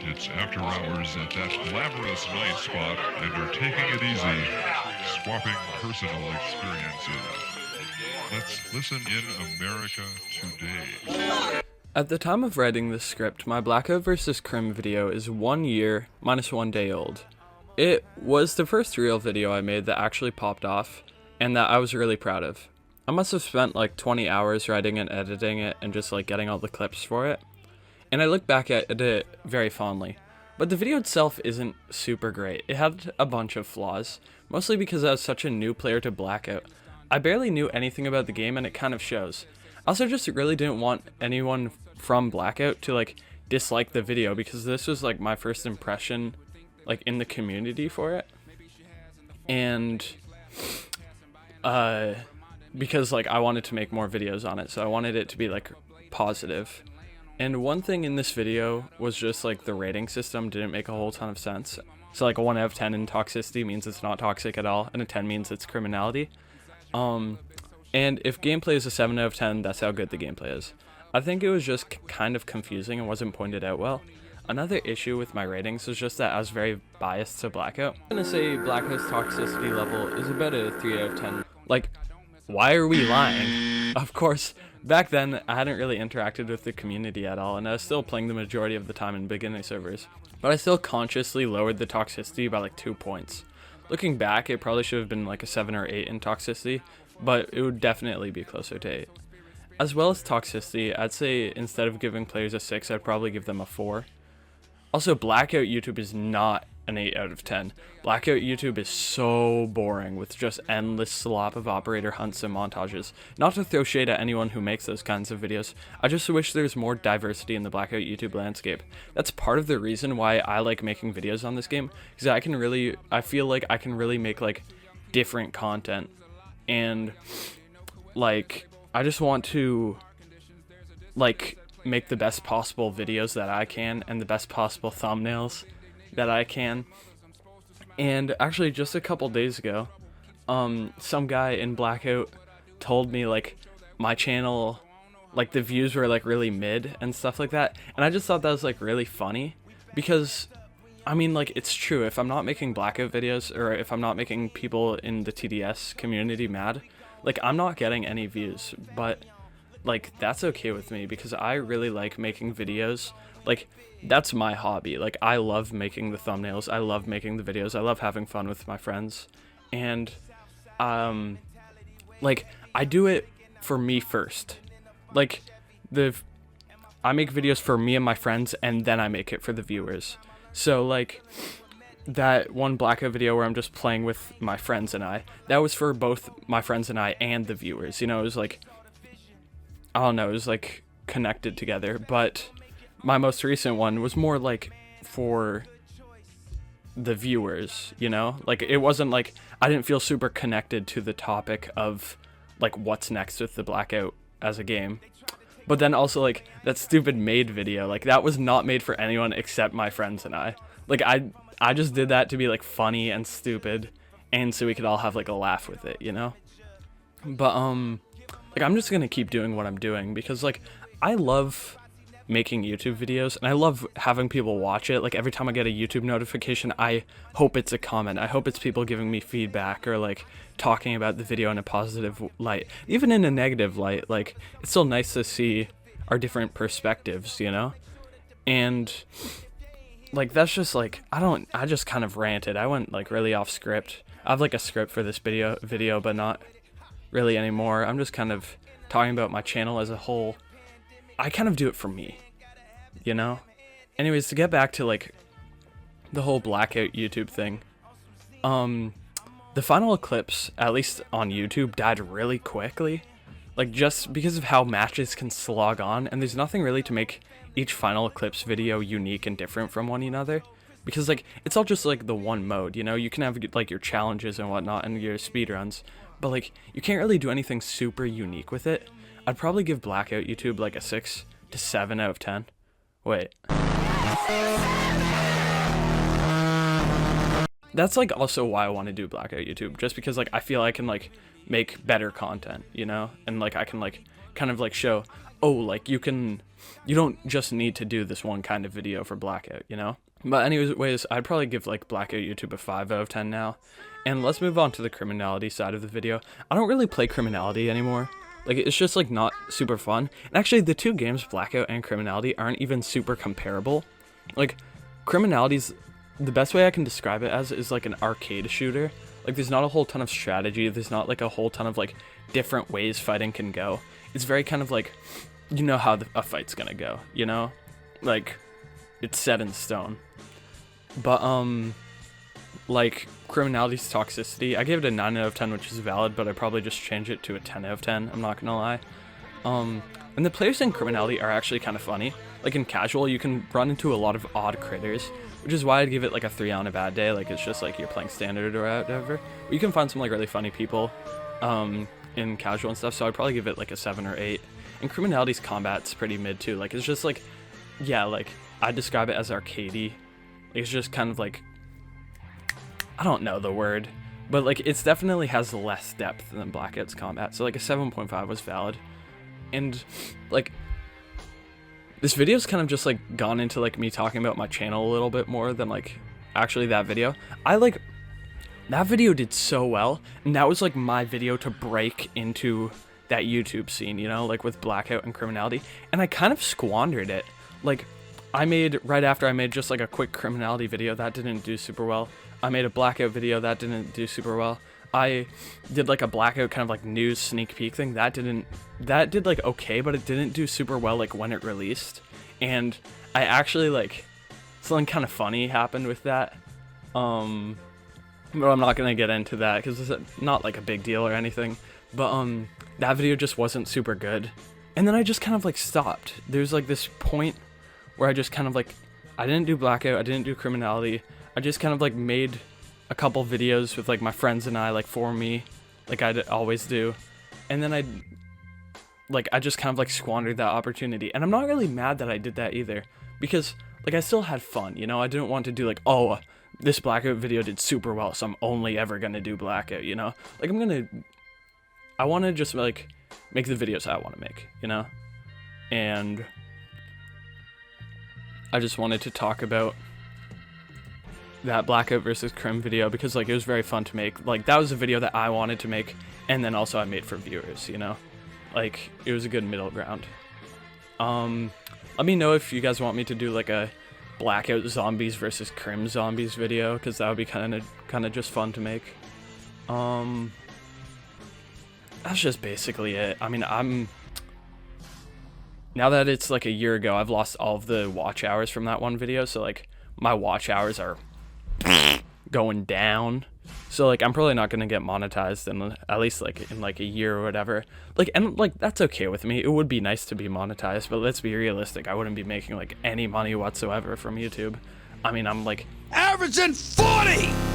It's after hours at that glamorous night spot, and you're taking it easy, swapping personal experiences. Let's listen in America today. At the time of writing this script, my Blackout vs. Crim video is 1 year minus 1 day old. It was the first real video I made that actually popped off, and that I was really proud of. I must have spent like 20 hours writing and editing it and just like getting all the clips for it. And I look back at it very fondly. But the video itself isn't super great. It had a bunch of flaws, mostly because I was such a new player to Blackout. I barely knew anything about the game, and it kind of shows. I also just really didn't want anyone from Blackout to like dislike the video, because this was like my first impression like in the community for it. And because like I wanted to make more videos on it, so I wanted it to be like positive. And one thing in this video was just like the rating system didn't make a whole ton of sense. So like a 1 out of 10 in toxicity means it's not toxic at all, and a 10 means it's criminality. And if gameplay is a 7 out of 10, that's how good the gameplay is. I think it was just kind of confusing and wasn't pointed out well. Another issue with my ratings was just that I was very biased to Blackout. I'm gonna say Blackout's toxicity level is about a 3 out of 10. Like, why are we lying? Of course, back then I hadn't really interacted with the community at all, and I was still playing the majority of the time in beginner servers. But I still consciously lowered the toxicity by like 2 points. Looking back, it probably should have been like a 7 or 8 in toxicity, but it would definitely be closer to 8. As well as toxicity, I'd say instead of giving players a 6, I'd probably give them a 4. Also, Blackout YouTube is not an 8 out of 10. Blackout YouTube is so boring with just endless slop of operator hunts and montages. Not to throw shade at anyone who makes those kinds of videos, I just wish there's more diversity in the Blackout YouTube landscape. That's part of the reason why I like making videos on this game, because I feel like I can really make like different content. And like, I just want to like make the best possible videos that I can and the best possible thumbnails that I can. And actually just a couple days ago, some guy in Blackout told me like my channel, like the views were like really mid and stuff like that, and I just thought that was like really funny, because I mean, like, it's true. If I'm not making Blackout videos, or if I'm not making people in the TDS community mad, like, I'm not getting any views. But like, that's okay with me, because I really like making videos. Like, that's my hobby. Like, I love making the thumbnails, I love making the videos, I love having fun with my friends. And like, I do it for me first. Like, I make videos for me and my friends, and then I make it for the viewers. So like, that one Blackout video where I'm just playing with my friends and I, that was for both my friends and I and the viewers. You know, it was like, I don't know, it was like connected together. But my most recent one was more like for the viewers, you know? Like, it wasn't like, I didn't feel super connected to the topic of like what's next with the Blackout as a game. But then also, like, that stupid maid video, like, that was not made for anyone except my friends and I. Like, I just did that to be, like, funny and stupid, and so we could all have, like, a laugh with it, you know? But, like, I'm just gonna keep doing what I'm doing, because, like, I love making YouTube videos, and I love having people watch it. Like, every time I get a YouTube notification, I hope it's a comment. I hope it's people giving me feedback, or like talking about the video in a positive light. Even in a negative light, like, it's still nice to see our different perspectives, you know? And like, that's just like, I just kind of ranted. I went like really off script. I have like a script for this video, but not really anymore. I'm just kind of talking about my channel as a whole. I kind of do it for me, you know? Anyways, to get back to like the whole Blackout YouTube thing, the final eclipse, at least on YouTube, died really quickly, like just because of how matches can slog on, and there's nothing really to make each final eclipse video unique and different from one another, because like, it's all just like the one mode, you know? You can have like your challenges and whatnot and your speedruns, but like, you can't really do anything super unique with it. I'd probably give Blackout YouTube like a 6 to 7 out of 10. Wait. That's like also why I want to do Blackout YouTube, just because like I feel I can like make better content, you know? And like I can like kind of like show, oh, like you don't just need to do this one kind of video for Blackout, you know? But anyways, I'd probably give like Blackout YouTube a 5 out of 10 now. And let's move on to the criminality side of the video. I don't really play criminality anymore. Like, it's just like not super fun. And actually, the two games, Blackout and criminality, aren't even super comparable. Like, criminality's, the best way I can describe it as is like an arcade shooter. Like, there's not a whole ton of strategy. There's not like a whole ton of like different ways fighting can go. It's very kind of like, you know how a fight's gonna go, you know? Like, it's set in stone. But, like, criminality's toxicity, I gave it a 9 out of 10, which is valid, but I'd probably just change it to a 10 out of 10, I'm not gonna lie. And the players in criminality are actually kind of funny. Like, in casual, you can run into a lot of odd critters, which is why I'd give it, like, a 3 on a bad day. Like, it's just, like, you're playing standard or whatever. But you can find some, like, really funny people, in casual and stuff, so I'd probably give it, like, a 7 or 8. And criminality's combat's pretty mid, too. Like, it's just, like, yeah, like, I'd describe it as arcadey. It's just kind of, like, I don't know the word, but like it definitely has less depth than Blackout's combat, so like a 7.5 was valid. And like this video's kind of just like gone into like me talking about my channel a little bit more than like actually that video. That video did so well, and that was like my video to break into that YouTube scene, you know, like with Blackout and criminality, and I kind of squandered it. Like right after I made just like a quick criminality video that didn't do super well. I made a Blackout video that didn't do super well. I did like a Blackout kind of like news sneak peek thing that did like okay, but it didn't do super well like when it released. And I actually like something kind of funny happened with that. But I'm not gonna get into that because it's not like a big deal or anything. But that video just wasn't super good. And then I just kind of like stopped. There's like this point where I just kind of like I didn't do Blackout, I didn't do criminality. I just kind of like made a couple videos with like my friends and I, like for me, like I'd always do. And then I just kind of like squandered that opportunity. And I'm not really mad that I did that either, because like I still had fun, you know? I didn't want to do like, oh, this Blackout video did super well, so I'm only ever gonna do Blackout, you know? Like I want to just like make the videos I want to make, you know? And I just wanted to talk about that Blackout versus Crim video because like it was very fun to make. Like that was a video that I wanted to make, and then also I made for viewers, you know? Like it was a good middle ground. Let me know if you guys want me to do like a Blackout zombies versus Crim zombies video, because that would be kind of just fun to make. That's just basically it. I mean, now that it's like a year ago, I've lost all of the watch hours from that one video, so like my watch hours are going down. So like I'm probably not gonna get monetized in at least like in like a year or whatever. Like, and like that's okay with me. It would be nice to be monetized, but let's be realistic. I wouldn't be making like any money whatsoever from YouTube. I mean, I'm like averaging 40.